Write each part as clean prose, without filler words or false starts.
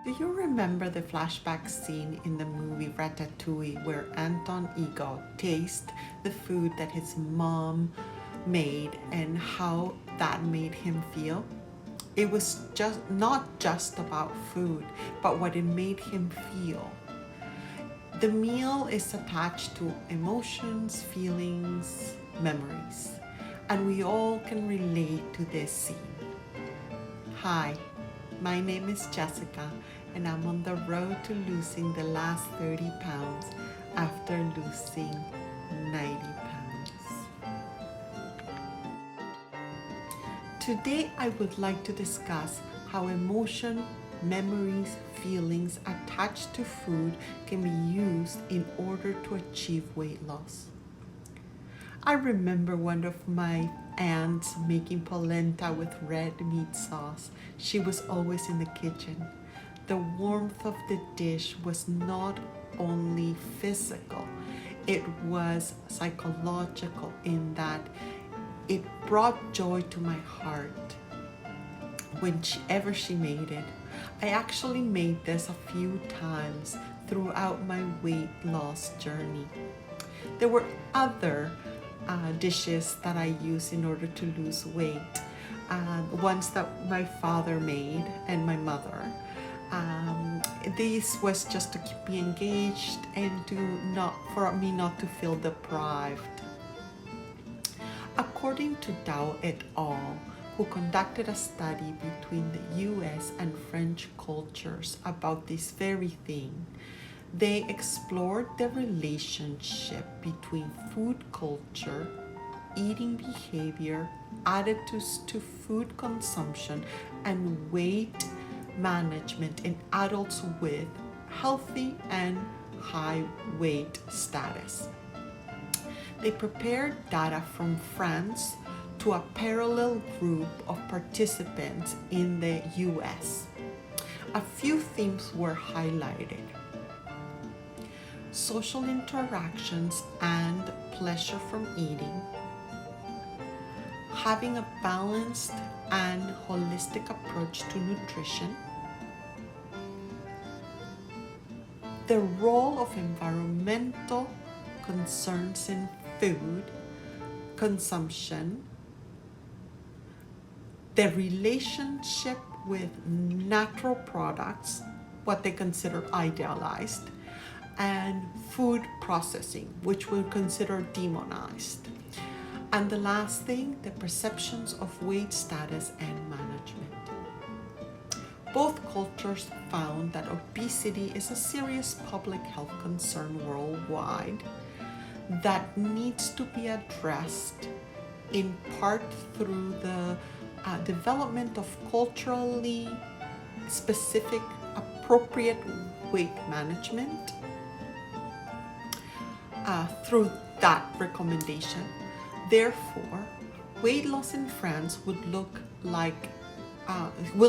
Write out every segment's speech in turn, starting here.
Do you remember the flashback scene in the movie Ratatouille where Anton Ego tastes the food that his mom made and how that made him feel? It was just not just about food, but what it made him feel. The meal is attached to emotions, feelings, memories, and we all can relate to this scene. Hi, my name is Jessica, and I'm on the road to losing the last 30 pounds after losing 90 pounds. Today, I would like to discuss how emotion, memories, feelings attached to food can be used in order to achieve weight loss. I remember one of my aunts making polenta with red meat sauce. She was always in the kitchen. The warmth of the dish was not only physical, it was psychological in that it brought joy to my heart whenever she made it. I actually made this a few times throughout my weight loss journey. There were other dishes that I use in order to lose weight. Ones that my father made and my mother. This was just to keep me engaged and for me not to feel deprived. According to Dao et al., who conducted a study between the US and French cultures about this very thing, they explored the relationship between food culture, eating behavior, attitudes to food consumption, and weight management in adults with healthy and high weight status. They prepared data from France to a parallel group of participants in the US. A few themes were highlighted: social interactions and pleasure from eating, having a balanced and holistic approach to nutrition, the role of environmental concerns in food consumption, the relationship with natural products, what they consider idealized, and food processing, which we consider demonized. And the last thing, the perceptions of weight status and management. Both cultures found that obesity is a serious public health concern worldwide that needs to be addressed in part through the development of culturally specific appropriate weight management. Through that recommendation, therefore, weight loss in France will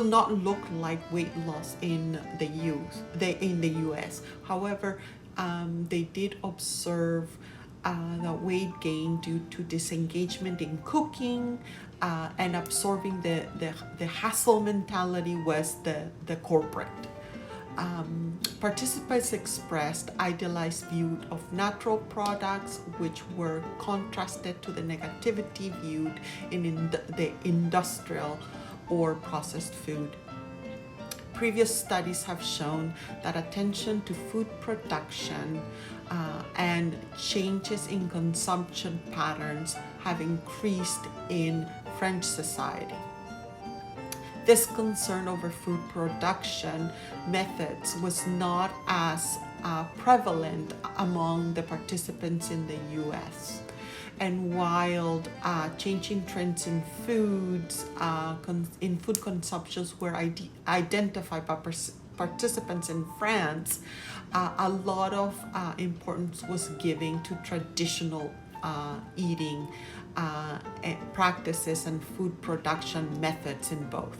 not look like weight loss in the US. However, they did observe the weight gain due to disengagement in cooking, and absorbing the hustle mentality was the corporate. Participants expressed idealized view of natural products, which were contrasted to the negativity viewed in the industrial or processed food. Previous studies have shown that attention to food production and changes in consumption patterns have increased in French society. This concern over food production methods was not as prevalent among the participants in the US. And while changing trends in foods, in food consumptions were identified by participants in France, a lot of importance was given to traditional eating practices and food production methods in both.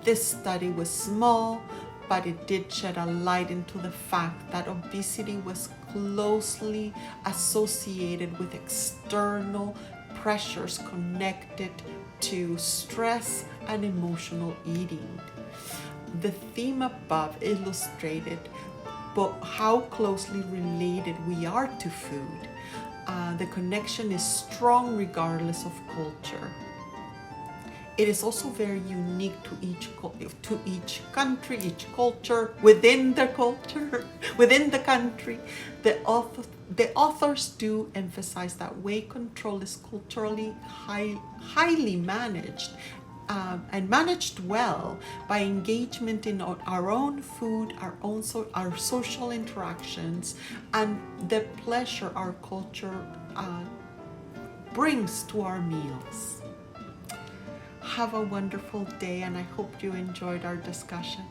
This study was small, but it did shed a light into the fact that obesity was closely associated with external pressures connected to stress and emotional eating. the theme above illustrated but how closely related we are to food. The connection is strong regardless of culture. It is also very unique to each country, each culture, within the culture, within the country. The authors do emphasize that weight control is culturally highly managed, and managed well by engagement in our own food, our social interactions, and the pleasure our culture brings to our meals. Have a wonderful day, and I hope you enjoyed our discussion.